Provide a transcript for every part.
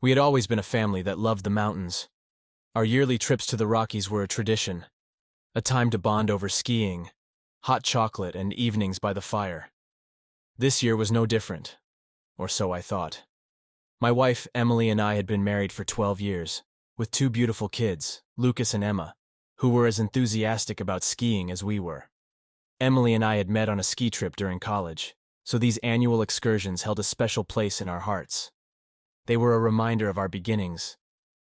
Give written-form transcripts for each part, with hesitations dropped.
We had always been a family that loved the mountains. Our yearly trips to the Rockies were a tradition, a time to bond over skiing, hot chocolate, and evenings by the fire. This year was no different, or so I thought. My wife, Emily, and I had been married for 12 years, with two beautiful kids, Lucas and Emma, who were as enthusiastic about skiing as we were. Emily and I had met on a ski trip during college, so these annual excursions held a special place in our hearts. They were a reminder of our beginnings,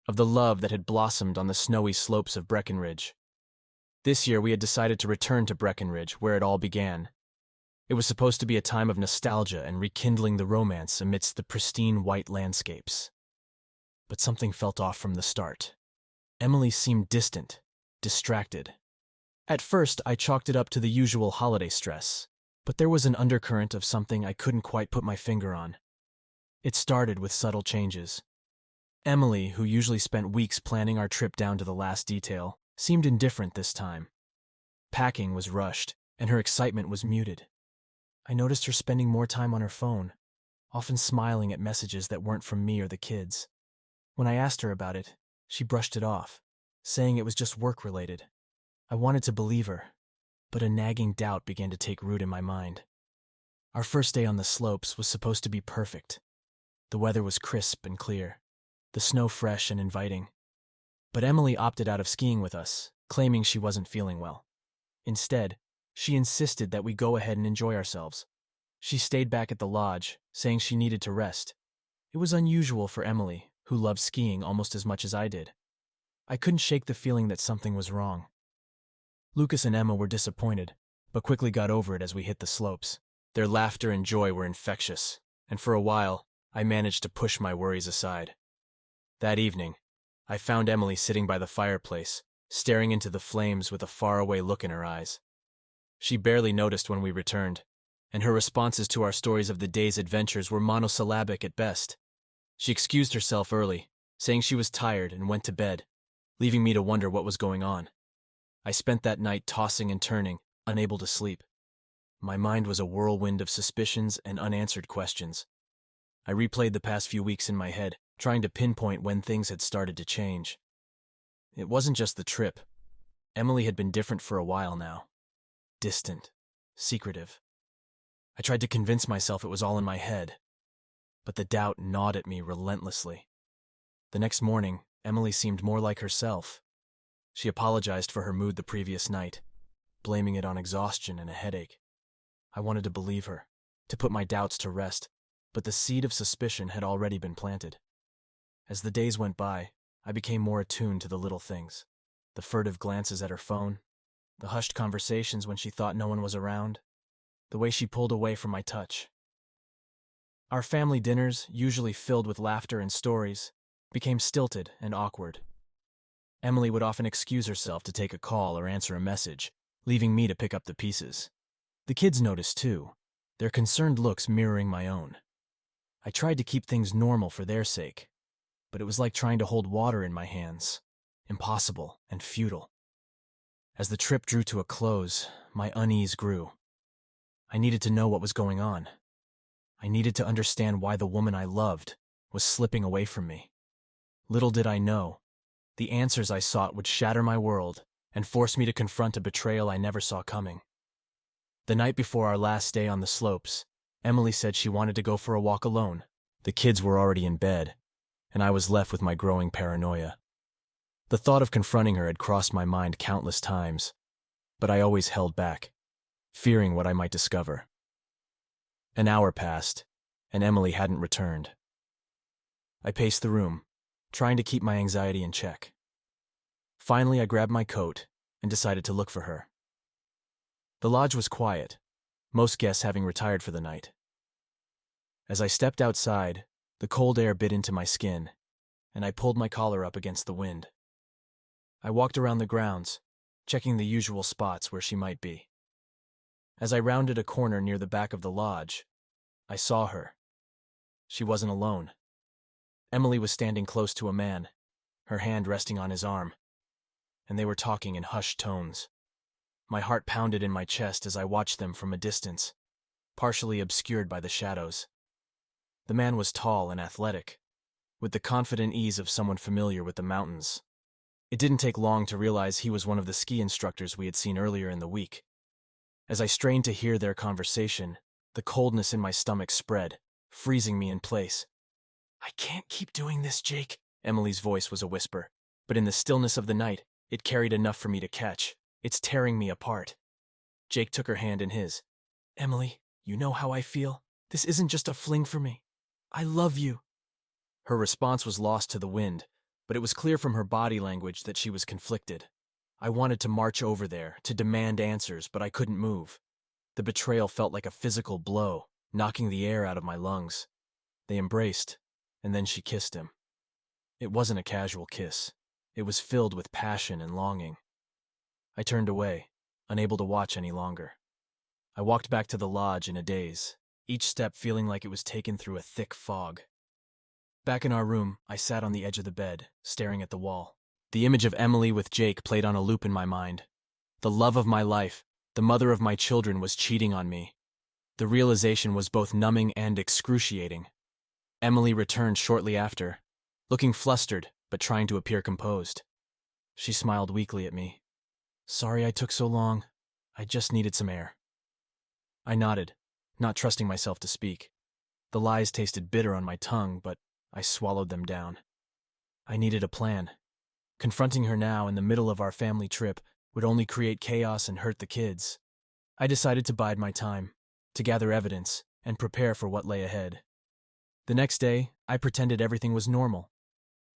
of the love that had blossomed on the snowy slopes of Breckenridge. This year we had decided to return to Breckenridge, where it all began. It was supposed to be a time of nostalgia and rekindling the romance amidst the pristine white landscapes. But something felt off from the start. Emily seemed distant, distracted. At first, I chalked it up to the usual holiday stress, but there was an undercurrent of something I couldn't quite put my finger on. It started with subtle changes. Emily, who usually spent weeks planning our trip down to the last detail, seemed indifferent this time. Packing was rushed, and her excitement was muted. I noticed her spending more time on her phone, often smiling at messages that weren't from me or the kids. When I asked her about it, she brushed it off, saying it was just work-related. I wanted to believe her, but a nagging doubt began to take root in my mind. Our first day on the slopes was supposed to be perfect. The weather was crisp and clear, the snow fresh and inviting. But Emily opted out of skiing with us, claiming she wasn't feeling well. Instead, she insisted that we go ahead and enjoy ourselves. She stayed back at the lodge, saying she needed to rest. It was unusual for Emily, who loved skiing almost as much as I did. I couldn't shake the feeling that something was wrong. Lucas and Emma were disappointed, but quickly got over it as we hit the slopes. Their laughter and joy were infectious, and for a while, I managed to push my worries aside. That evening, I found Emily sitting by the fireplace, staring into the flames with a faraway look in her eyes. She barely noticed when we returned, and her responses to our stories of the day's adventures were monosyllabic at best. She excused herself early, saying she was tired and went to bed, leaving me to wonder what was going on. I spent that night tossing and turning, unable to sleep. My mind was a whirlwind of suspicions and unanswered questions. I replayed the past few weeks in my head, trying to pinpoint when things had started to change. It wasn't just the trip. Emily had been different for a while now. Distant, secretive. I tried to convince myself it was all in my head, but the doubt gnawed at me relentlessly. The next morning, Emily seemed more like herself. She apologized for her mood the previous night, blaming it on exhaustion and a headache. I wanted to believe her, to put my doubts to rest, but the seed of suspicion had already been planted. As the days went by, I became more attuned to the little things. The furtive glances at her phone, the hushed conversations when she thought no one was around, the way she pulled away from my touch. Our family dinners, usually filled with laughter and stories, became stilted and awkward. Emily would often excuse herself to take a call or answer a message, leaving me to pick up the pieces. The kids noticed too, their concerned looks mirroring my own. I tried to keep things normal for their sake, but it was like trying to hold water in my hands, impossible and futile. As the trip drew to a close, my unease grew. I needed to know what was going on. I needed to understand why the woman I loved was slipping away from me. Little did I know, the answers I sought would shatter my world and force me to confront a betrayal I never saw coming. The night before our last day on the slopes, Emily said she wanted to go for a walk alone. The kids were already in bed, and I was left with my growing paranoia. The thought of confronting her had crossed my mind countless times, but I always held back, fearing what I might discover. An hour passed, and Emily hadn't returned. I paced the room, trying to keep my anxiety in check. Finally, I grabbed my coat and decided to look for her. The lodge was quiet, most guests having retired for the night. As I stepped outside, the cold air bit into my skin, and I pulled my collar up against the wind. I walked around the grounds, checking the usual spots where she might be. As I rounded a corner near the back of the lodge, I saw her. She wasn't alone. Emily was standing close to a man, her hand resting on his arm, and they were talking in hushed tones. My heart pounded in my chest as I watched them from a distance, partially obscured by the shadows. The man was tall and athletic, with the confident ease of someone familiar with the mountains. It didn't take long to realize he was one of the ski instructors we had seen earlier in the week. As I strained to hear their conversation, the coldness in my stomach spread, freezing me in place. "I can't keep doing this, Jake." Emily's voice was a whisper, but in the stillness of the night, it carried enough for me to catch. "It's tearing me apart." Jake took her hand in his. "Emily, you know how I feel. This isn't just a fling for me. I love you." Her response was lost to the wind, but it was clear from her body language that she was conflicted. I wanted to march over there, to demand answers, but I couldn't move. The betrayal felt like a physical blow, knocking the air out of my lungs. They embraced, and then she kissed him. It wasn't a casual kiss. It was filled with passion and longing. I turned away, unable to watch any longer. I walked back to the lodge in a daze, each step feeling like it was taken through a thick fog. Back in our room, I sat on the edge of the bed, staring at the wall. The image of Emily with Jake played on a loop in my mind. The love of my life, the mother of my children, was cheating on me. The realization was both numbing and excruciating. Emily returned shortly after, looking flustered, but trying to appear composed. She smiled weakly at me. "Sorry I took so long. I just needed some air." I nodded, not trusting myself to speak. The lies tasted bitter on my tongue, but I swallowed them down. I needed a plan. Confronting her now in the middle of our family trip would only create chaos and hurt the kids. I decided to bide my time, to gather evidence, and prepare for what lay ahead. The next day, I pretended everything was normal.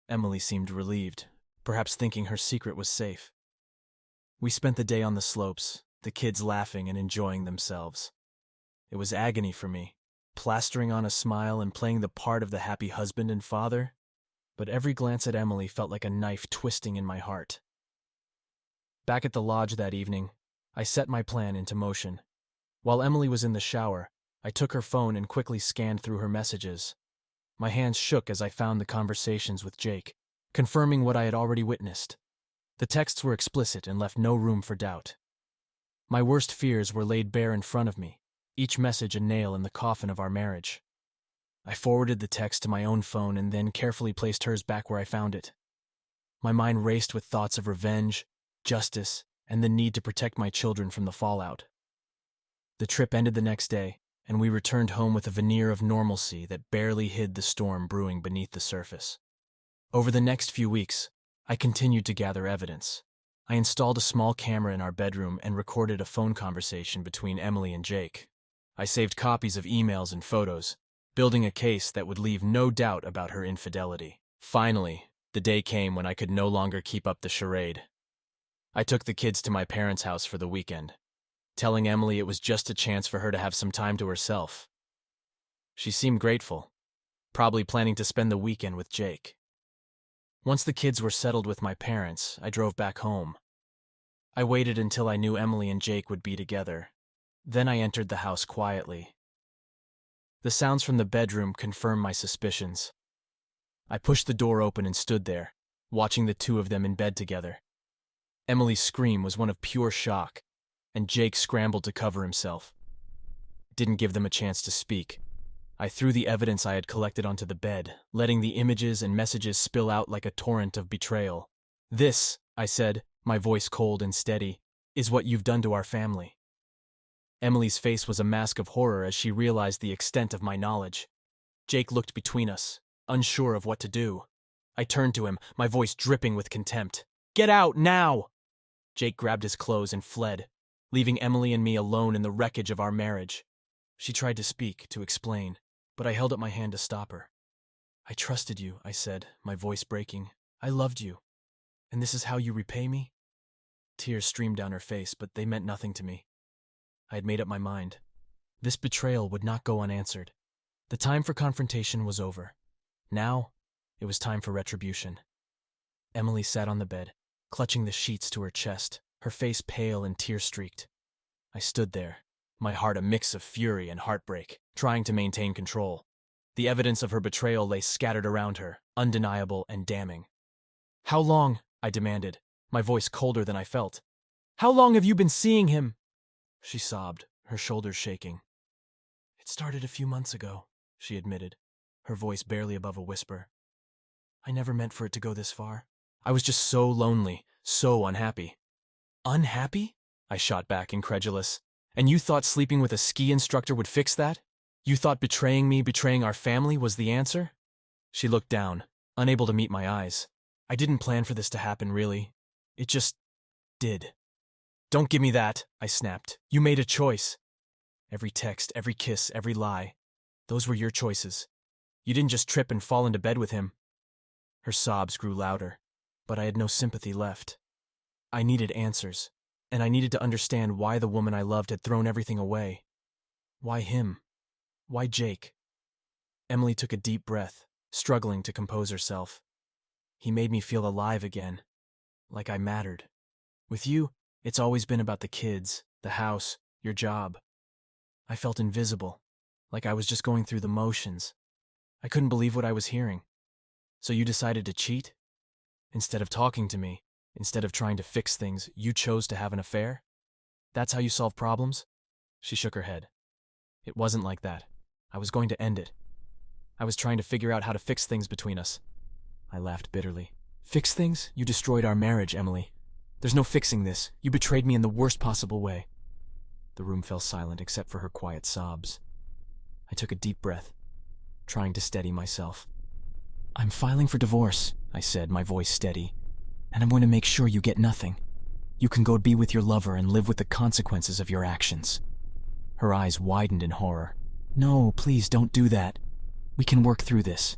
Emily seemed relieved, perhaps thinking her secret was safe. We spent the day on the slopes, the kids laughing and enjoying themselves. It was agony for me, plastering on a smile and playing the part of the happy husband and father, but every glance at Emily felt like a knife twisting in my heart. Back at the lodge that evening, I set my plan into motion. While Emily was in the shower, I took her phone and quickly scanned through her messages. My hands shook as I found the conversations with Jake, confirming what I had already witnessed. The texts were explicit and left no room for doubt. My worst fears were laid bare in front of me, each message a nail in the coffin of our marriage. I forwarded the text to my own phone and then carefully placed hers back where I found it. My mind raced with thoughts of revenge, justice, and the need to protect my children from the fallout. The trip ended the next day, and we returned home with a veneer of normalcy that barely hid the storm brewing beneath the surface. Over the next few weeks, I continued to gather evidence. I installed a small camera in our bedroom and recorded a phone conversation between Emily and Jake. I saved copies of emails and photos, building a case that would leave no doubt about her infidelity. Finally, the day came when I could no longer keep up the charade. I took the kids to my parents' house for the weekend, telling Emily it was just a chance for her to have some time to herself. She seemed grateful, probably planning to spend the weekend with Jake. Once the kids were settled with my parents, I drove back home. I waited until I knew Emily and Jake would be together. Then I entered the house quietly. The sounds from the bedroom confirmed my suspicions. I pushed the door open and stood there, watching the two of them in bed together. Emily's scream was one of pure shock, and Jake scrambled to cover himself. It didn't give them a chance to speak. I threw the evidence I had collected onto the bed, letting the images and messages spill out like a torrent of betrayal. "This," I said, my voice cold and steady, "is what you've done to our family." Emily's face was a mask of horror as she realized the extent of my knowledge. Jake looked between us, unsure of what to do. I turned to him, my voice dripping with contempt. "Get out, now!" Jake grabbed his clothes and fled, leaving Emily and me alone in the wreckage of our marriage. She tried to speak, to explain, but I held up my hand to stop her. "I trusted you," I said, my voice breaking. "I loved you. And this is how you repay me?" Tears streamed down her face, but they meant nothing to me. I had made up my mind. This betrayal would not go unanswered. The time for confrontation was over. Now, it was time for retribution. Emily sat on the bed, clutching the sheets to her chest, her face pale and tear-streaked. I stood there, my heart a mix of fury and heartbreak, trying to maintain control. The evidence of her betrayal lay scattered around her, undeniable and damning. "How long?" I demanded, my voice colder than I felt. "How long have you been seeing him?" She sobbed, her shoulders shaking. "It started a few months ago," she admitted, her voice barely above a whisper. I never meant for it to go this far. I was just so lonely, so unhappy. Unhappy? I shot back, incredulous. And you thought sleeping with a ski instructor would fix that? You thought betraying me, betraying our family was the answer? She looked down, unable to meet my eyes. I didn't plan for this to happen, really. It just did. Don't give me that, I snapped. You made a choice. Every text, every kiss, every lie. Those were your choices. You didn't just trip and fall into bed with him. Her sobs grew louder, but I had no sympathy left. I needed answers, and I needed to understand why the woman I loved had thrown everything away. Why him? Why Jake? Emily took a deep breath, struggling to compose herself. He made me feel alive again, like I mattered. With you, it's always been about the kids, the house, your job. I felt invisible, like I was just going through the motions. I couldn't believe what I was hearing. So you decided to cheat? Instead of talking to me, instead of trying to fix things, you chose to have an affair? That's how you solve problems? She shook her head. It wasn't like that. I was going to end it. I was trying to figure out how to fix things between us. I laughed bitterly. Fix things? You destroyed our marriage, Emily. There's no fixing this. You betrayed me in the worst possible way. The room fell silent except for her quiet sobs. I took a deep breath, trying to steady myself. I'm filing for divorce, I said, my voice steady, and I'm going to make sure you get nothing. You can go be with your lover and live with the consequences of your actions. Her eyes widened in horror. No, please don't do that. We can work through this.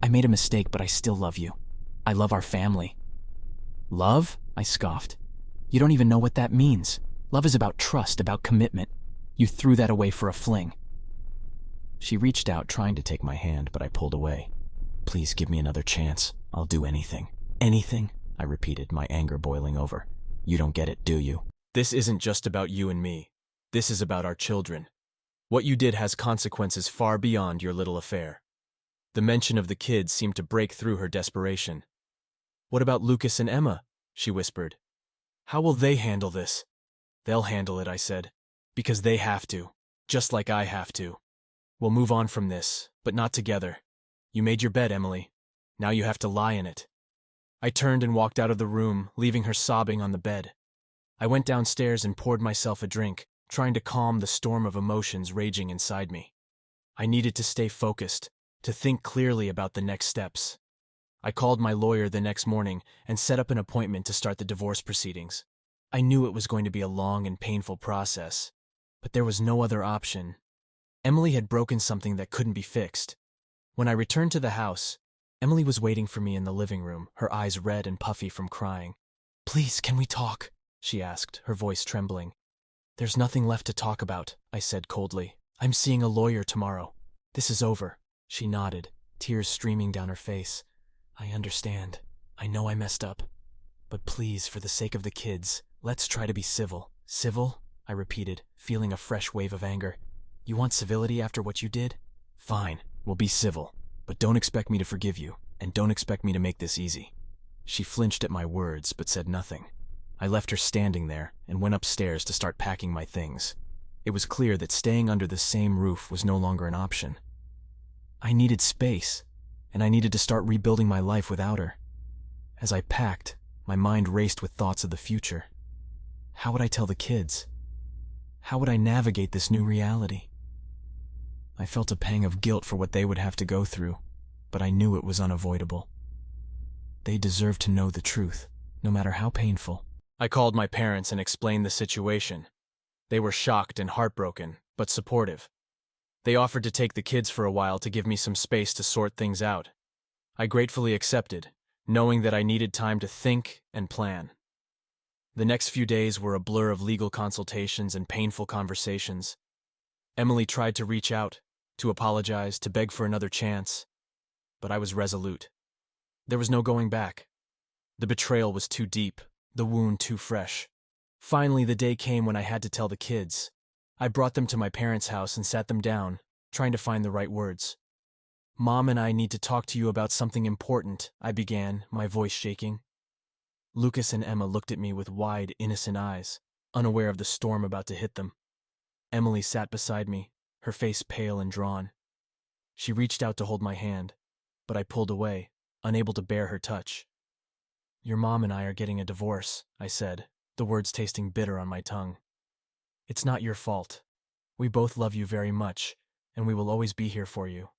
I made a mistake, but I still love you. I love our family. Love? I scoffed. You don't even know what that means. Love is about trust, about commitment. You threw that away for a fling. She reached out, trying to take my hand, but I pulled away. Please give me another chance. I'll do anything. Anything? I repeated, my anger boiling over. You don't get it, do you? This isn't just about you and me. This is about our children. What you did has consequences far beyond your little affair. The mention of the kids seemed to break through her desperation. What about Lucas and Emma? She whispered. How will they handle this? They'll handle it, I said, because they have to, just like I have to. We'll move on from this, but not together. You made your bed, Emily. Now you have to lie in it. I turned and walked out of the room, leaving her sobbing on the bed. I went downstairs and poured myself a drink, trying to calm the storm of emotions raging inside me. I needed to stay focused, to think clearly about the next steps. I called my lawyer the next morning and set up an appointment to start the divorce proceedings. I knew it was going to be a long and painful process, but there was no other option. Emily had broken something that couldn't be fixed. When I returned to the house, Emily was waiting for me in the living room, her eyes red and puffy from crying. Please, can we talk? She asked, her voice trembling. There's nothing left to talk about, I said coldly. I'm seeing a lawyer tomorrow. This is over. She nodded, tears streaming down her face. I understand. I know I messed up. But please, for the sake of the kids, let's try to be civil. Civil? I repeated, feeling a fresh wave of anger. You want civility after what you did? Fine, we'll be civil. But don't expect me to forgive you, and don't expect me to make this easy. She flinched at my words, but said nothing. I left her standing there and went upstairs to start packing my things. It was clear that staying under the same roof was no longer an option. I needed space, and I needed to start rebuilding my life without her. As I packed, my mind raced with thoughts of the future. How would I tell the kids? How would I navigate this new reality? I felt a pang of guilt for what they would have to go through, but I knew it was unavoidable. They deserved to know the truth, no matter how painful. I called my parents and explained the situation. They were shocked and heartbroken, but supportive. They offered to take the kids for a while to give me some space to sort things out. I gratefully accepted, knowing that I needed time to think and plan. The next few days were a blur of legal consultations and painful conversations. Emily tried to reach out, to apologize, to beg for another chance, but I was resolute. There was no going back. The betrayal was too deep, the wound too fresh. Finally, the day came when I had to tell the kids. I brought them to my parents' house and sat them down, trying to find the right words. Mom and I need to talk to you about something important, I began, my voice shaking. Lucas and Emma looked at me with wide, innocent eyes, unaware of the storm about to hit them. Emily sat beside me, her face pale and drawn. She reached out to hold my hand, but I pulled away, unable to bear her touch. "Your mom and I are getting a divorce," I said, the words tasting bitter on my tongue. "It's not your fault. We both love you very much, and we will always be here for you."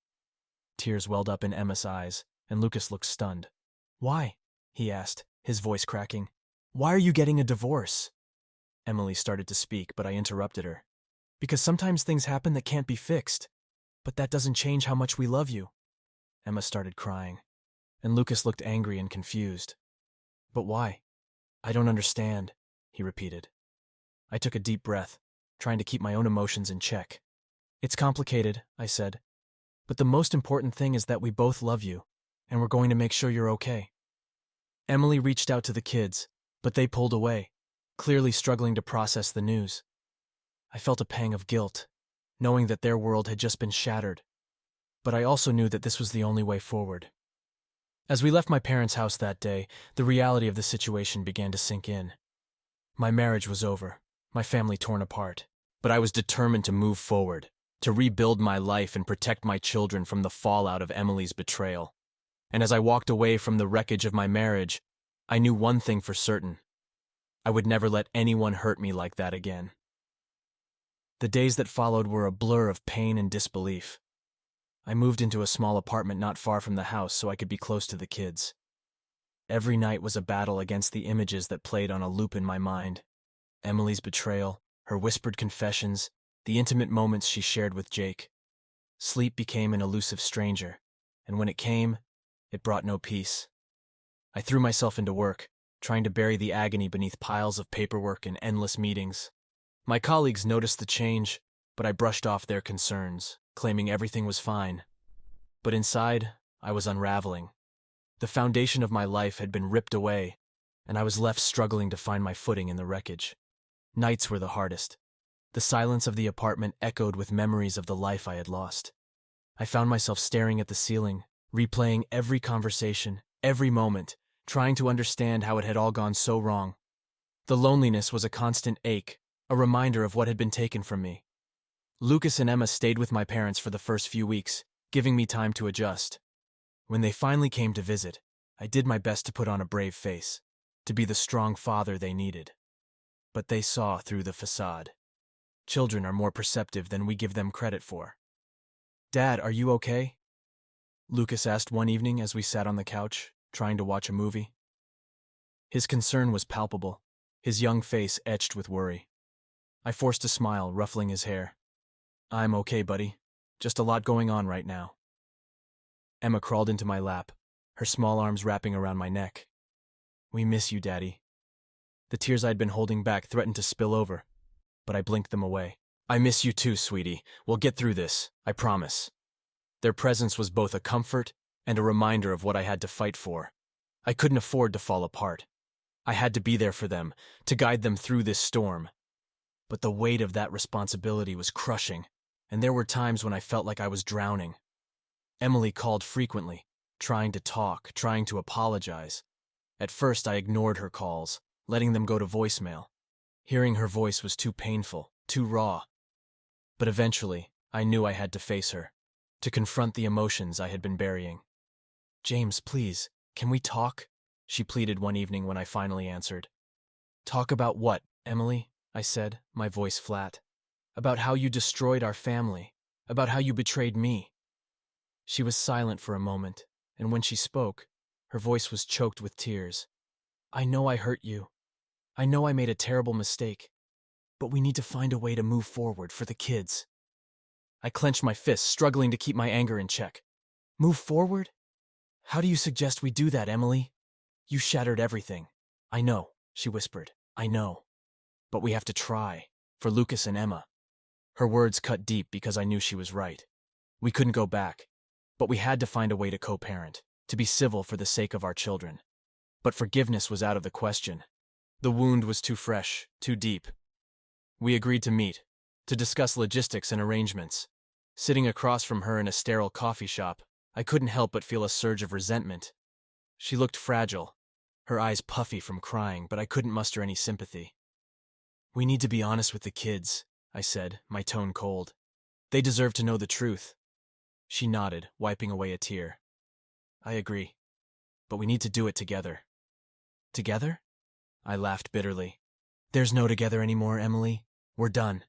Tears welled up in Emma's eyes, and Lucas looked stunned. "Why?" he asked, his voice cracking. "Why are you getting a divorce?" Emily started to speak, but I interrupted her. "Because sometimes things happen that can't be fixed, but that doesn't change how much we love you." Emma started crying, and Lucas looked angry and confused. "But why? I don't understand," he repeated. I took a deep breath, trying to keep my own emotions in check. "It's complicated," I said, "but the most important thing is that we both love you, and we're going to make sure you're okay." Emily reached out to the kids, but they pulled away, clearly struggling to process the news. I felt a pang of guilt, knowing that their world had just been shattered, but I also knew that this was the only way forward. As we left my parents' house that day, the reality of the situation began to sink in. My marriage was over, my family torn apart, but I was determined to move forward, to rebuild my life and protect my children from the fallout of Emily's betrayal. And as I walked away from the wreckage of my marriage, I knew one thing for certain. I would never let anyone hurt me like that again. The days that followed were a blur of pain and disbelief. I moved into a small apartment not far from the house so I could be close to the kids. Every night was a battle against the images that played on a loop in my mind. Emily's betrayal, her whispered confessions, the intimate moments she shared with Jake. Sleep became an elusive stranger, and when it came, it brought no peace. I threw myself into work, trying to bury the agony beneath piles of paperwork and endless meetings. My colleagues noticed the change, but I brushed off their concerns, claiming everything was fine. But inside, I was unraveling. The foundation of my life had been ripped away, and I was left struggling to find my footing in the wreckage. Nights were the hardest. The silence of the apartment echoed with memories of the life I had lost. I found myself staring at the ceiling, replaying every conversation, every moment, trying to understand how it had all gone so wrong. The loneliness was a constant ache, a reminder of what had been taken from me. Lucas and Emma stayed with my parents for the first few weeks, giving me time to adjust. When they finally came to visit, I did my best to put on a brave face, to be the strong father they needed. But they saw through the facade. Children are more perceptive than we give them credit for. "Dad, are you okay?" Lucas asked one evening as we sat on the couch, trying to watch a movie. His concern was palpable, his young face etched with worry. I forced a smile, ruffling his hair. "I'm okay, buddy. Just a lot going on right now." Emma crawled into my lap, her small arms wrapping around my neck. "We miss you, Daddy." The tears I'd been holding back threatened to spill over, but I blinked them away. "I miss you too, sweetie. We'll get through this, I promise." Their presence was both a comfort and a reminder of what I had to fight for. I couldn't afford to fall apart. I had to be there for them, to guide them through this storm. But the weight of that responsibility was crushing, and there were times when I felt like I was drowning. Emily called frequently, trying to talk, trying to apologize. At first I ignored her calls, letting them go to voicemail. Hearing her voice was too painful, too raw. But eventually, I knew I had to face her, to confront the emotions I had been burying. "James, please, can we talk?" she pleaded one evening when I finally answered. "Talk about what, Emily?" I said, my voice flat. "About how you destroyed our family, about how you betrayed me." She was silent for a moment, and when she spoke, her voice was choked with tears. "I know I hurt you. I know I made a terrible mistake, but we need to find a way to move forward for the kids." I clenched my fists, struggling to keep my anger in check. "Move forward? How do you suggest we do that, Emily? You shattered everything." "I know," she whispered. "I know. But we have to try, for Lucas and Emma." Her words cut deep because I knew she was right. We couldn't go back, but we had to find a way to co-parent, to be civil for the sake of our children. But forgiveness was out of the question. The wound was too fresh, too deep. We agreed to meet, to discuss logistics and arrangements. Sitting across from her in a sterile coffee shop, I couldn't help but feel a surge of resentment. She looked fragile, her eyes puffy from crying, but I couldn't muster any sympathy. "We need to be honest with the kids," I said, my tone cold. "They deserve to know the truth." She nodded, wiping away a tear. "I agree. but we need to do it together. Together? I laughed bitterly. There's no together anymore, Emily. We're done.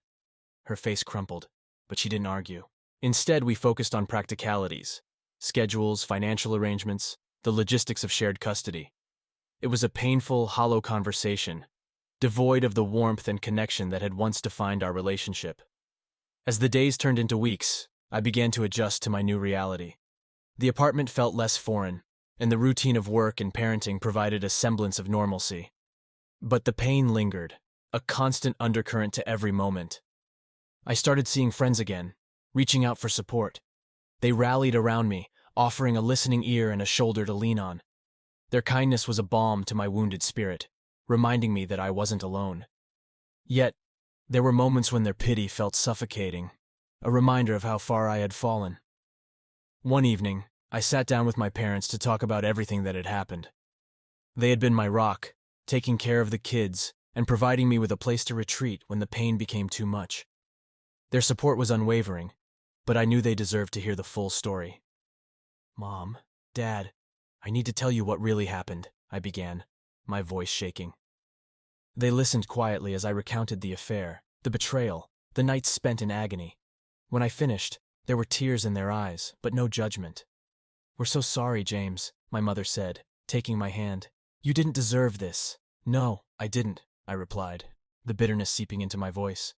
Her face crumpled, but she didn't argue. Instead, we focused on practicalities, schedules, financial arrangements, the logistics of shared custody. It was a painful, hollow conversation, devoid of the warmth and connection that had once defined our relationship. As the days turned into weeks, I began to adjust to my new reality. The apartment felt less foreign, and the routine of work and parenting provided a semblance of normalcy. But the pain lingered, a constant undercurrent to every moment. I started seeing friends again, reaching out for support. They rallied around me, offering a listening ear and a shoulder to lean on. Their kindness was a balm to my wounded spirit, reminding me that I wasn't alone. Yet, there were moments when their pity felt suffocating, a reminder of how far I had fallen. One evening, I sat down with my parents to talk about everything that had happened. They had been my rock, taking care of the kids and providing me with a place to retreat when the pain became too much. Their support was unwavering, but I knew they deserved to hear the full story. Mom, Dad, I need to tell you what really happened, I began, my voice shaking. They listened quietly as I recounted the affair, the betrayal, the nights spent in agony. When I finished, there were tears in their eyes, but no judgment. We're so sorry, James, my mother said, taking my hand. You didn't deserve this. No, I didn't, I replied, the bitterness seeping into my voice.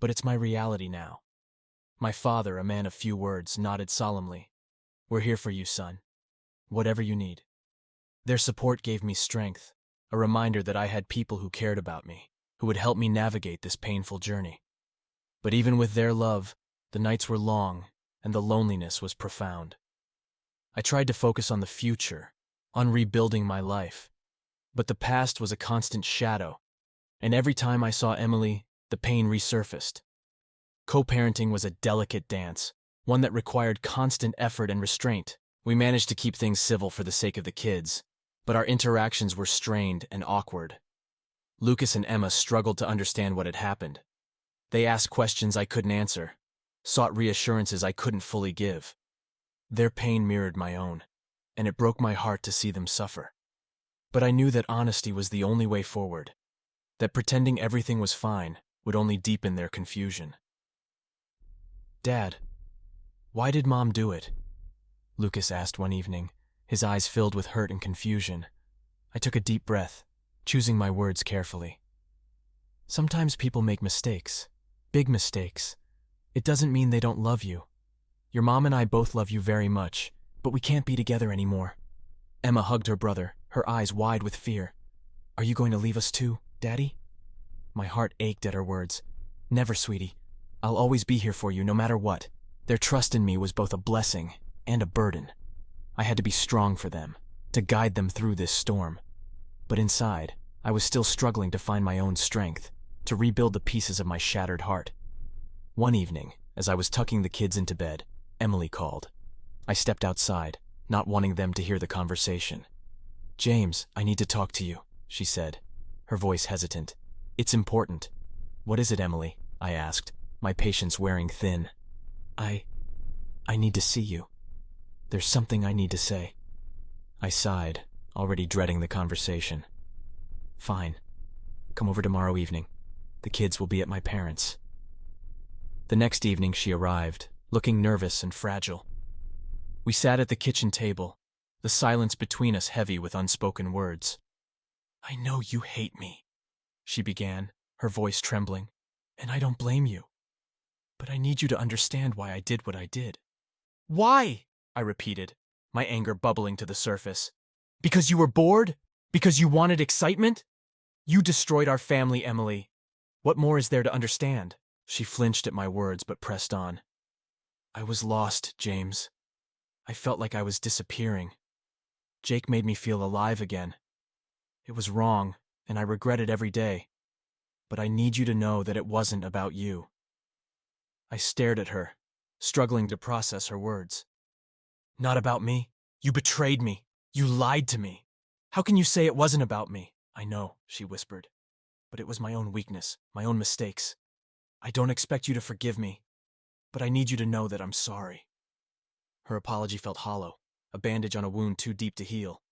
But it's my reality now. My father, a man of few words, nodded solemnly. We're here for you, son. Whatever you need. Their support gave me strength, a reminder that I had people who cared about me, who would help me navigate this painful journey. But even with their love, the nights were long, and the loneliness was profound. I tried to focus on the future, on rebuilding my life. But the past was a constant shadow, and every time I saw Emily, the pain resurfaced. Co-parenting was a delicate dance, one that required constant effort and restraint. We managed to keep things civil for the sake of the kids, but our interactions were strained and awkward. Lucas and Emma struggled to understand what had happened. They asked questions I couldn't answer, sought reassurances I couldn't fully give. Their pain mirrored my own, and it broke my heart to see them suffer. But I knew that honesty was the only way forward, that pretending everything was fine would only deepen their confusion. Dad, why did Mom do it? Lucas asked one evening, his eyes filled with hurt and confusion. I took a deep breath, choosing my words carefully. Sometimes people make mistakes, big mistakes. It doesn't mean they don't love you. Your mom and I both love you very much, but we can't be together anymore. Emma hugged her brother, her eyes wide with fear. Are you going to leave us too, Daddy? My heart ached at her words. Never, sweetie. I'll always be here for you, no matter what. Their trust in me was both a blessing and a burden. I had to be strong for them, to guide them through this storm. But inside, I was still struggling to find my own strength, to rebuild the pieces of my shattered heart. One evening, as I was tucking the kids into bed, Emily called. I stepped outside, not wanting them to hear the conversation. James, I need to talk to you, she said, her voice hesitant. It's important. What is it, Emily? I asked, my patience wearing thin. I need to see you. There's something I need to say. I sighed, already dreading the conversation. Fine. Come over tomorrow evening. The kids will be at my parents'. The next evening she arrived, looking nervous and fragile. We sat at the kitchen table, the silence between us heavy with unspoken words. I know you hate me, she began, her voice trembling, and I don't blame you. But I need you to understand why I did what I did. Why? I repeated, my anger bubbling to the surface. Because you were bored? Because you wanted excitement? You destroyed our family, Emily. What more is there to understand? She flinched at my words but pressed on. I was lost, James. I felt like I was disappearing. Jake made me feel alive again. It was wrong, and I regret it every day. But I need you to know that it wasn't about you. I stared at her, struggling to process her words. Not about me? You betrayed me. You lied to me. How can you say it wasn't about me? I know, she whispered. But it was my own weakness, my own mistakes. I don't expect you to forgive me, but I need you to know that I'm sorry. Her apology felt hollow, a bandage on a wound too deep to heal.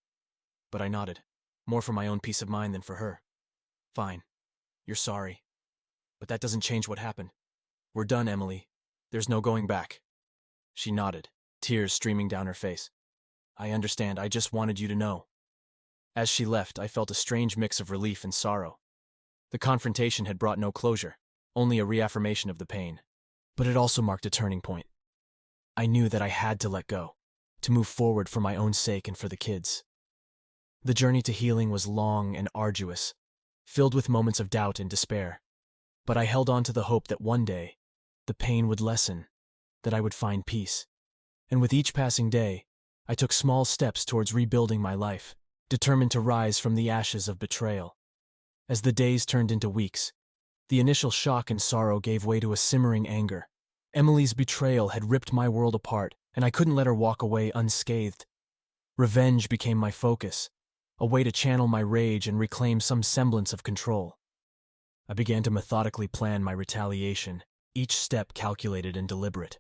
but I nodded, more for my own peace of mind than for her. Fine. You're sorry. But that doesn't change what happened. We're done, Emily. There's no going back. She nodded, tears streaming down her face. I understand, I just wanted you to know. As she left, I felt a strange mix of relief and sorrow. The confrontation had brought no closure, only a reaffirmation of the pain. But it also marked a turning point. I knew that I had to let go, to move forward for my own sake and for the kids. The journey to healing was long and arduous, filled with moments of doubt and despair. But I held on to the hope that one day, the pain would lessen, that I would find peace. And with each passing day, I took small steps towards rebuilding my life, determined to rise from the ashes of betrayal. As the days turned into weeks, the initial shock and sorrow gave way to a simmering anger. Emily's betrayal had ripped my world apart, and I couldn't let her walk away unscathed. Revenge became my focus, a way to channel my rage and reclaim some semblance of control. I began to methodically plan my retaliation, each step calculated and deliberate.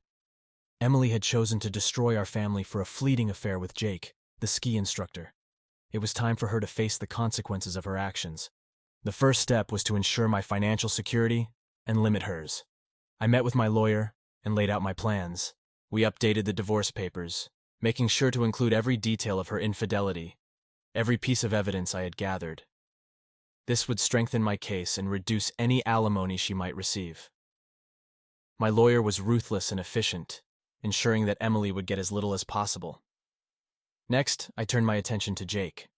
Emily had chosen to destroy our family for a fleeting affair with Jake, the ski instructor. It was time for her to face the consequences of her actions. The first step was to ensure my financial security and limit hers. I met with my lawyer and laid out my plans. We updated the divorce papers, making sure to include every detail of her infidelity, every piece of evidence I had gathered. This would strengthen my case and reduce any alimony she might receive. My lawyer was ruthless and efficient, ensuring that Emily would get as little as possible. Next, I turned my attention to Jake.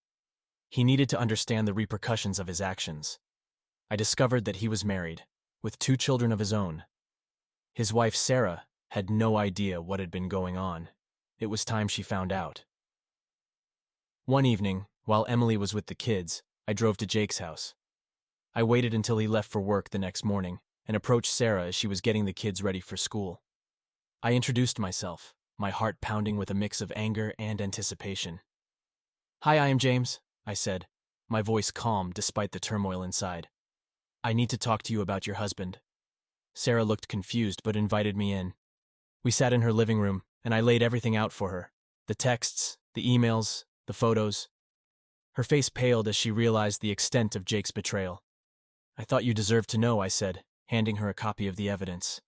He needed to understand the repercussions of his actions. I discovered that he was married, with 2 children of his own. His wife, Sarah, had no idea what had been going on. It was time she found out. One evening, while Emily was with the kids, I drove to Jake's house. I waited until he left for work the next morning and approached Sarah as she was getting the kids ready for school. I introduced myself, my heart pounding with a mix of anger and anticipation. "Hi, I am James," I said, my voice calm despite the turmoil inside. "I need to talk to you about your husband." Sarah looked confused but invited me in. We sat in her living room, and I laid everything out for her. The texts, the emails, the photos. Her face paled as she realized the extent of Jake's betrayal. "I thought you deserved to know," I said, handing her a copy of the evidence.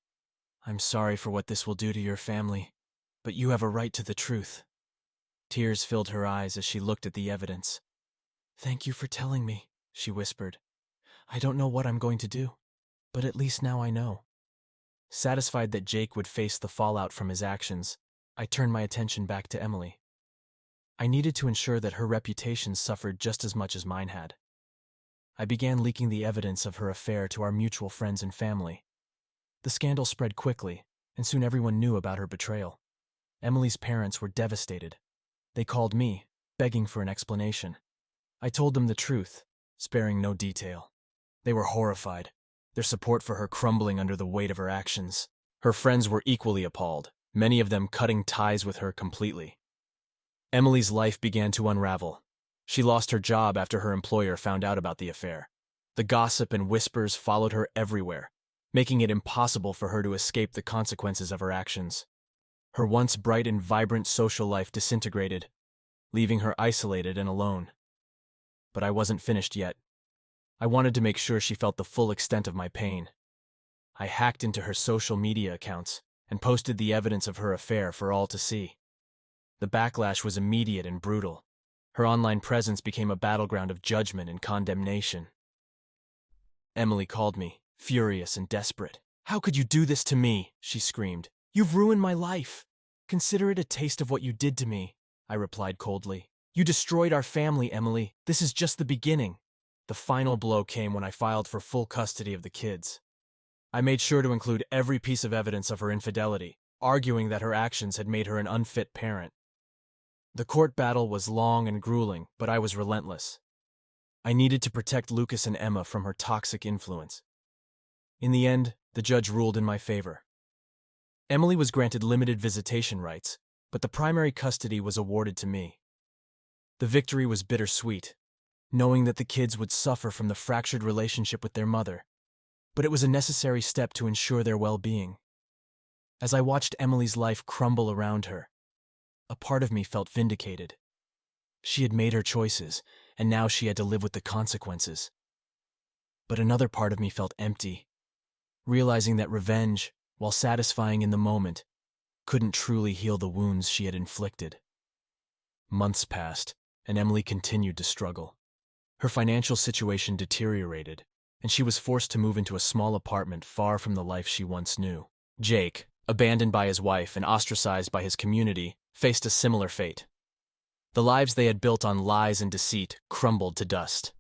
"I'm sorry for what this will do to your family, but you have a right to the truth." Tears filled her eyes as she looked at the evidence. "Thank you for telling me," she whispered. "I don't know what I'm going to do, but at least now I know." Satisfied that Jake would face the fallout from his actions, I turned my attention back to Emily. I needed to ensure that her reputation suffered just as much as mine had. I began leaking the evidence of her affair to our mutual friends and family. The scandal spread quickly, and soon everyone knew about her betrayal. Emily's parents were devastated. They called me, begging for an explanation. I told them the truth, sparing no detail. They were horrified, their support for her crumbling under the weight of her actions. Her friends were equally appalled, many of them cutting ties with her completely. Emily's life began to unravel. She lost her job after her employer found out about the affair. The gossip and whispers followed her everywhere, making it impossible for her to escape the consequences of her actions. Her once bright and vibrant social life disintegrated, leaving her isolated and alone. But I wasn't finished yet. I wanted to make sure she felt the full extent of my pain. I hacked into her social media accounts and posted the evidence of her affair for all to see. The backlash was immediate and brutal. Her online presence became a battleground of judgment and condemnation. Emily called me, furious and desperate. "How could you do this to me?" she screamed. "You've ruined my life." "Consider it a taste of what you did to me," I replied coldly. "You destroyed our family, Emily. This is just the beginning." The final blow came when I filed for full custody of the kids. I made sure to include every piece of evidence of her infidelity, arguing that her actions had made her an unfit parent. The court battle was long and grueling, but I was relentless. I needed to protect Lucas and Emma from her toxic influence. In the end, the judge ruled in my favor. Emily was granted limited visitation rights, but the primary custody was awarded to me. The victory was bittersweet, knowing that the kids would suffer from the fractured relationship with their mother, but it was a necessary step to ensure their well-being. As I watched Emily's life crumble around her, a part of me felt vindicated. She had made her choices, and now she had to live with the consequences. But another part of me felt empty, realizing that revenge, while satisfying in the moment, couldn't truly heal the wounds she had inflicted. Months passed, and Emily continued to struggle. Her financial situation deteriorated, and she was forced to move into a small apartment far from the life she once knew. Jake, abandoned by his wife and ostracized by his community, faced a similar fate. The lives they had built on lies and deceit crumbled to dust.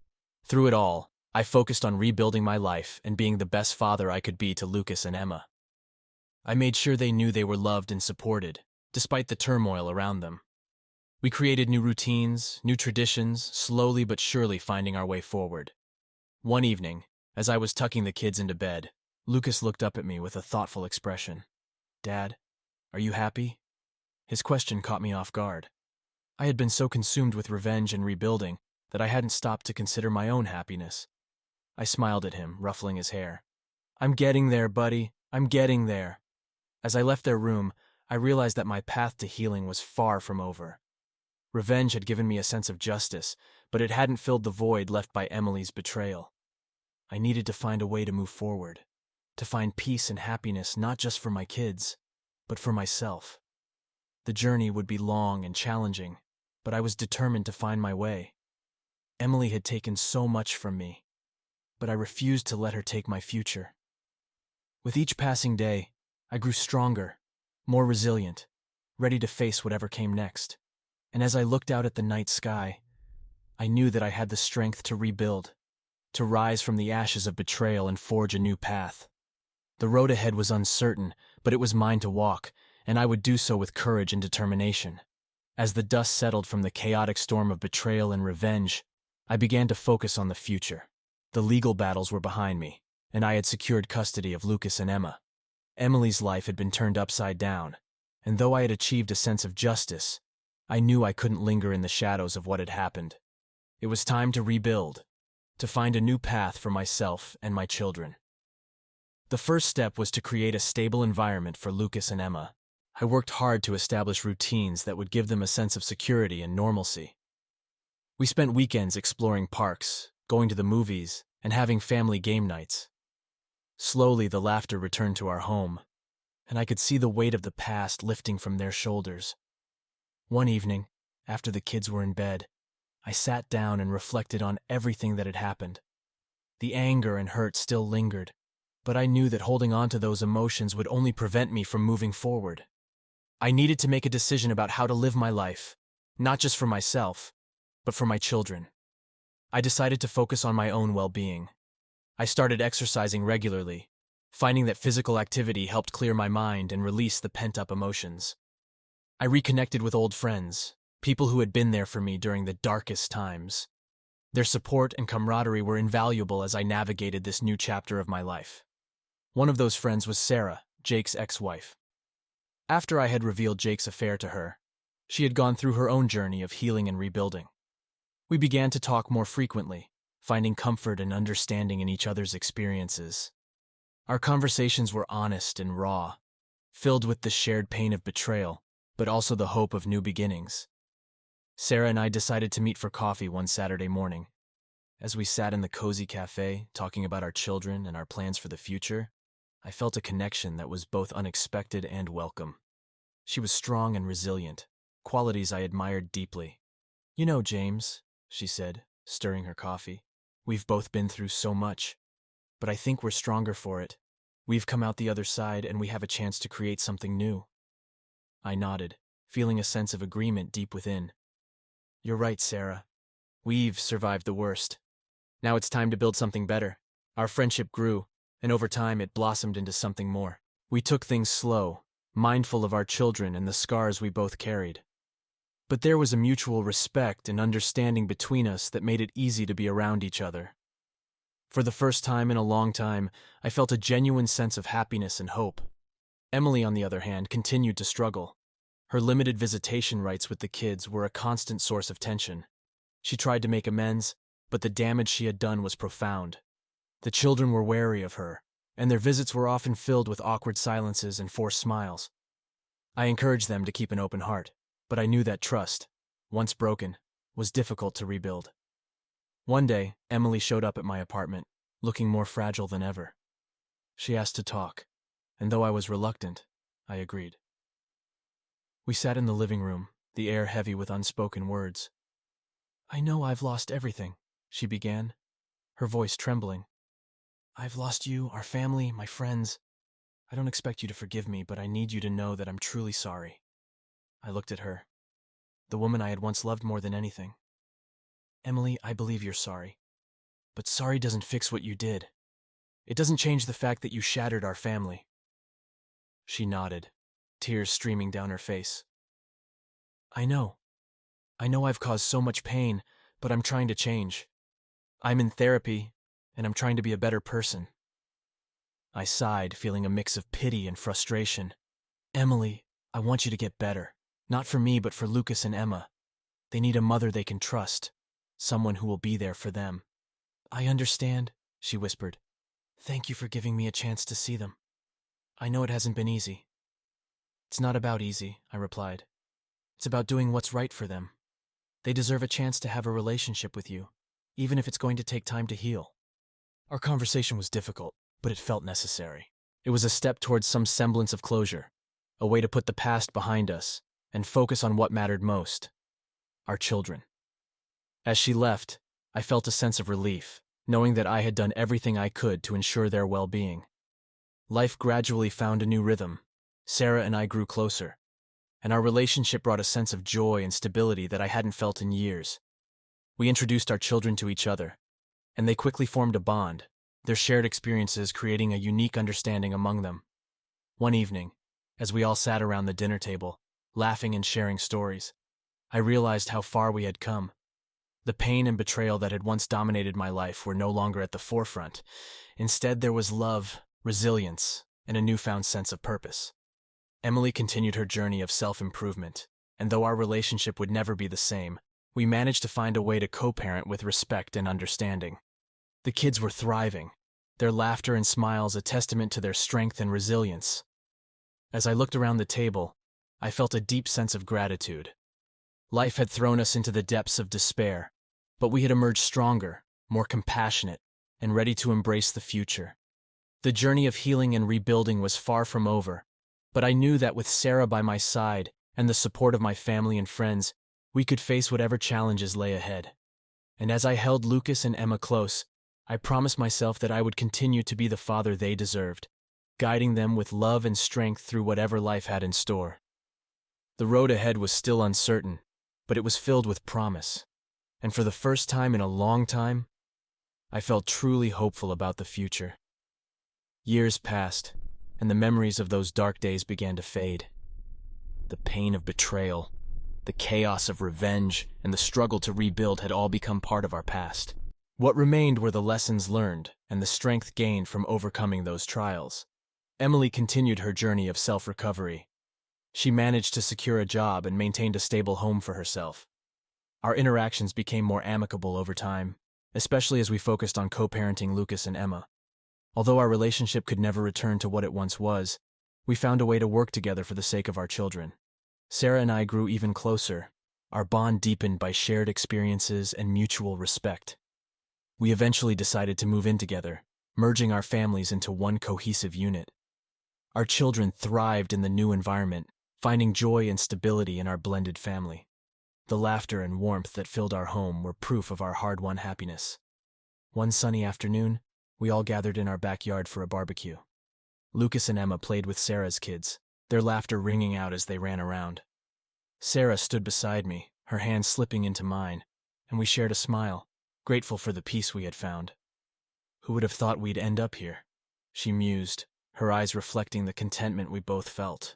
Through it all, I focused on rebuilding my life and being the best father I could be to Lucas and Emma. I made sure they knew they were loved and supported, despite the turmoil around them. We created new routines, new traditions, slowly but surely finding our way forward. One evening, as I was tucking the kids into bed, Lucas looked up at me with a thoughtful expression. "Dad, are you happy?" His question caught me off guard. I had been so consumed with revenge and rebuilding that I hadn't stopped to consider my own happiness. I smiled at him, ruffling his hair. "I'm getting there, buddy. I'm getting there." As I left their room, I realized that my path to healing was far from over. Revenge had given me a sense of justice, but it hadn't filled the void left by Emily's betrayal. I needed to find a way to move forward, to find peace and happiness not just for my kids, but for myself. The journey would be long and challenging, but I was determined to find my way. Emily had taken so much from me, but I refused to let her take my future. With each passing day, I grew stronger, more resilient, ready to face whatever came next. And as I looked out at the night sky, I knew that I had the strength to rebuild, to rise from the ashes of betrayal and forge a new path. The road ahead was uncertain, but it was mine to walk, and I would do so with courage and determination. As the dust settled from the chaotic storm of betrayal and revenge, I began to focus on the future. The legal battles were behind me, and I had secured custody of Lucas and Emma. Emily's life had been turned upside down, and though I had achieved a sense of justice, I knew I couldn't linger in the shadows of what had happened. It was time to rebuild, to find a new path for myself and my children. The first step was to create a stable environment for Lucas and Emma. I worked hard to establish routines that would give them a sense of security and normalcy. We spent weekends exploring parks, going to the movies, and having family game nights. Slowly, the laughter returned to our home, and I could see the weight of the past lifting from their shoulders. One evening, after the kids were in bed, I sat down and reflected on everything that had happened. The anger and hurt still lingered, but I knew that holding on to those emotions would only prevent me from moving forward. I needed to make a decision about how to live my life, not just for myself, but for my children. I decided to focus on my own well-being. I started exercising regularly, finding that physical activity helped clear my mind and release the pent-up emotions. I reconnected with old friends, people who had been there for me during the darkest times. Their support and camaraderie were invaluable as I navigated this new chapter of my life. One of those friends was Sarah, Jake's ex-wife. After I had revealed Jake's affair to her, she had gone through her own journey of healing and rebuilding. We began to talk more frequently, finding comfort and understanding in each other's experiences. Our conversations were honest and raw, filled with the shared pain of betrayal, but also the hope of new beginnings. Sarah and I decided to meet for coffee one Saturday morning. As we sat in the cozy cafe, talking about our children and our plans for the future, I felt a connection that was both unexpected and welcome. She was strong and resilient, qualities I admired deeply. "You know, James," she said, stirring her coffee, "we've both been through so much, but I think we're stronger for it. We've come out the other side and we have a chance to create something new." I nodded, feeling a sense of agreement deep within. "You're right, Sarah. We've survived the worst. Now it's time to build something better." Our friendship grew, and over time it blossomed into something more. We took things slow, mindful of our children and the scars we both carried. But there was a mutual respect and understanding between us that made it easy to be around each other. For the first time in a long time, I felt a genuine sense of happiness and hope. Emily, on the other hand, continued to struggle. Her limited visitation rights with the kids were a constant source of tension. She tried to make amends, but the damage she had done was profound. The children were wary of her, and their visits were often filled with awkward silences and forced smiles. I encouraged them to keep an open heart, but I knew that trust, once broken, was difficult to rebuild. One day, Emily showed up at my apartment, looking more fragile than ever. She asked to talk, and though I was reluctant, I agreed. We sat in the living room, the air heavy with unspoken words. "I know I've lost everything," she began, her voice trembling. "I've lost you, our family, my friends. I don't expect you to forgive me, but I need you to know that I'm truly sorry." I looked at her, the woman I had once loved more than anything. "Emily, I believe you're sorry. But sorry doesn't fix what you did. It doesn't change the fact that you shattered our family." She nodded, tears streaming down her face. I know I've caused so much pain, but I'm trying to change. I'm in therapy, and I'm trying to be a better person." I sighed, feeling a mix of pity and frustration. "Emily, I want you to get better. Not for me, but for Lucas and Emma. They need a mother they can trust, someone who will be there for them." "I understand," she whispered. "Thank you for giving me a chance to see them. I know it hasn't been easy." "It's not about easy," I replied. "It's about doing what's right for them. They deserve a chance to have a relationship with you, even if it's going to take time to heal." Our conversation was difficult, but it felt necessary. It was a step towards some semblance of closure, a way to put the past behind us and focus on what mattered most: our children. As she left, I felt a sense of relief, knowing that I had done everything I could to ensure their well-being. Life gradually found a new rhythm. Sarah and I grew closer, and our relationship brought a sense of joy and stability that I hadn't felt in years. We introduced our children to each other, and they quickly formed a bond, their shared experiences creating a unique understanding among them. One evening, as we all sat around the dinner table, laughing and sharing stories, I realized how far we had come. The pain and betrayal that had once dominated my life were no longer at the forefront. Instead, there was love, resilience, and a newfound sense of purpose. Emily continued her journey of self-improvement, and though our relationship would never be the same, we managed to find a way to co-parent with respect and understanding. The kids were thriving, their laughter and smiles a testament to their strength and resilience. As I looked around the table, I felt a deep sense of gratitude. Life had thrown us into the depths of despair, but we had emerged stronger, more compassionate, and ready to embrace the future. The journey of healing and rebuilding was far from over, but I knew that with Sarah by my side and the support of my family and friends, we could face whatever challenges lay ahead. And as I held Lucas and Emma close, I promised myself that I would continue to be the father they deserved, guiding them with love and strength through whatever life had in store. The road ahead was still uncertain, but it was filled with promise. And for the first time in a long time, I felt truly hopeful about the future. Years passed, and the memories of those dark days began to fade. The pain of betrayal, the chaos of revenge, and the struggle to rebuild had all become part of our past. What remained were the lessons learned and the strength gained from overcoming those trials. Emily continued her journey of self-recovery. She managed to secure a job and maintained a stable home for herself. Our interactions became more amicable over time, especially as we focused on co-parenting Lucas and Emma. Although our relationship could never return to what it once was, we found a way to work together for the sake of our children. Sarah and I grew even closer, our bond deepened by shared experiences and mutual respect. We eventually decided to move in together, merging our families into one cohesive unit. Our children thrived in the new environment, finding joy and stability in our blended family. The laughter and warmth that filled our home were proof of our hard-won happiness. One sunny afternoon, we all gathered in our backyard for a barbecue. Lucas and Emma played with Sarah's kids, their laughter ringing out as they ran around. Sarah stood beside me, her hand slipping into mine, and we shared a smile, grateful for the peace we had found. "Who would have thought we'd end up here?" she mused, her eyes reflecting the contentment we both felt.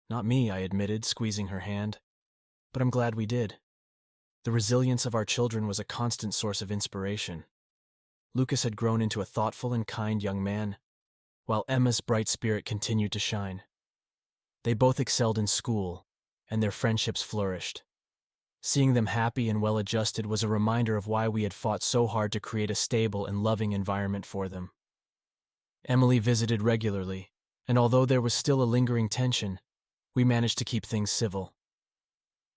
"Not me," I admitted, squeezing her hand. "But I'm glad we did." The resilience of our children was a constant source of inspiration. Lucas had grown into a thoughtful and kind young man, while Emma's bright spirit continued to shine. They both excelled in school, and their friendships flourished. Seeing them happy and well-adjusted was a reminder of why we had fought so hard to create a stable and loving environment for them. Emily visited regularly, and although there was still a lingering tension, we managed to keep things civil.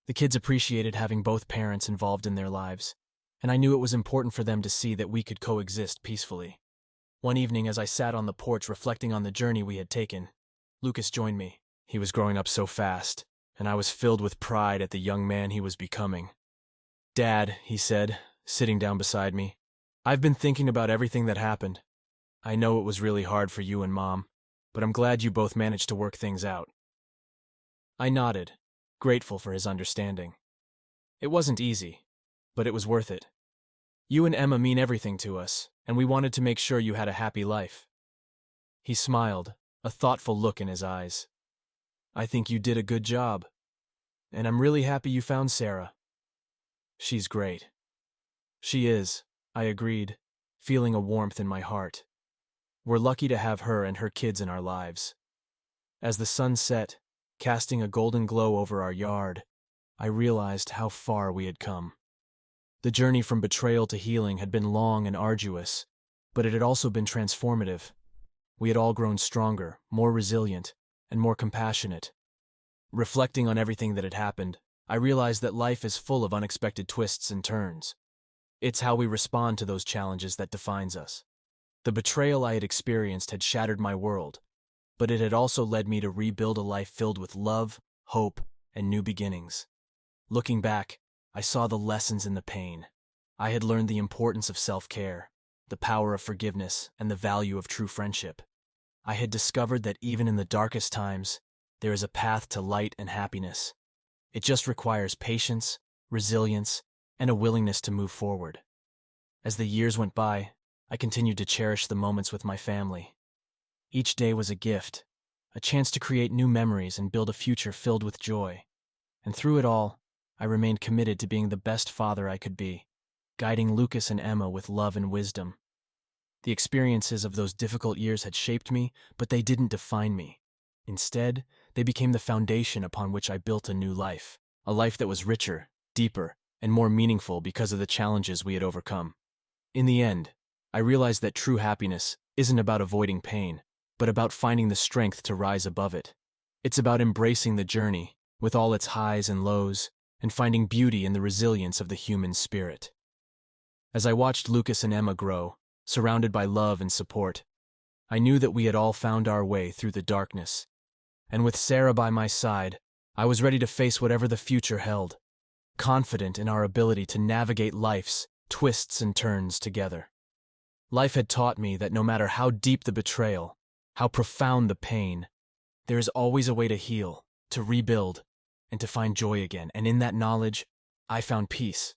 The kids appreciated having both parents involved in their lives, and I knew it was important for them to see that we could coexist peacefully. One evening, as I sat on the porch reflecting on the journey we had taken, Lucas joined me. He was growing up so fast, and I was filled with pride at the young man he was becoming. "Dad," he said, sitting down beside me, "I've been thinking about everything that happened. I know it was really hard for you and Mom, but I'm glad you both managed to work things out." I nodded, grateful for his understanding. It wasn't easy, but it was worth it. You and Emma mean everything to us, and we wanted to make sure you had a happy life. He smiled, a thoughtful look in his eyes. "I think you did a good job, and I'm really happy you found Sarah." "She's great." "She is," I agreed, feeling a warmth in my heart. "We're lucky to have her and her kids in our lives." As the sun set, casting a golden glow over our yard, I realized how far we had come. The journey from betrayal to healing had been long and arduous, but it had also been transformative. We had all grown stronger, more resilient, and more compassionate. Reflecting on everything that had happened, I realized that life is full of unexpected twists and turns. It's how we respond to those challenges that defines us. The betrayal I had experienced had shattered my world, but it had also led me to rebuild a life filled with love, hope, and new beginnings. Looking back, I saw the lessons in the pain. I had learned the importance of self-care, the power of forgiveness, and the value of true friendship. I had discovered that even in the darkest times, there is a path to light and happiness. It just requires patience, resilience, and a willingness to move forward. As the years went by, I continued to cherish the moments with my family. Each day was a gift, a chance to create new memories and build a future filled with joy. And through it all, I remained committed to being the best father I could be, guiding Lucas and Emma with love and wisdom. The experiences of those difficult years had shaped me, but they didn't define me. Instead, they became the foundation upon which I built a new life, a life that was richer, deeper, and more meaningful because of the challenges we had overcome. In the end, I realized that true happiness isn't about avoiding pain, but about finding the strength to rise above it. It's about embracing the journey, with all its highs and lows, and finding beauty in the resilience of the human spirit. As I watched Lucas and Emma grow, surrounded by love and support, I knew that we had all found our way through the darkness. And with Sarah by my side, I was ready to face whatever the future held, confident in our ability to navigate life's twists and turns together. Life had taught me that no matter how deep the betrayal, how profound the pain, there is always a way to heal, to rebuild, and to find joy again. And in that knowledge, I found peace.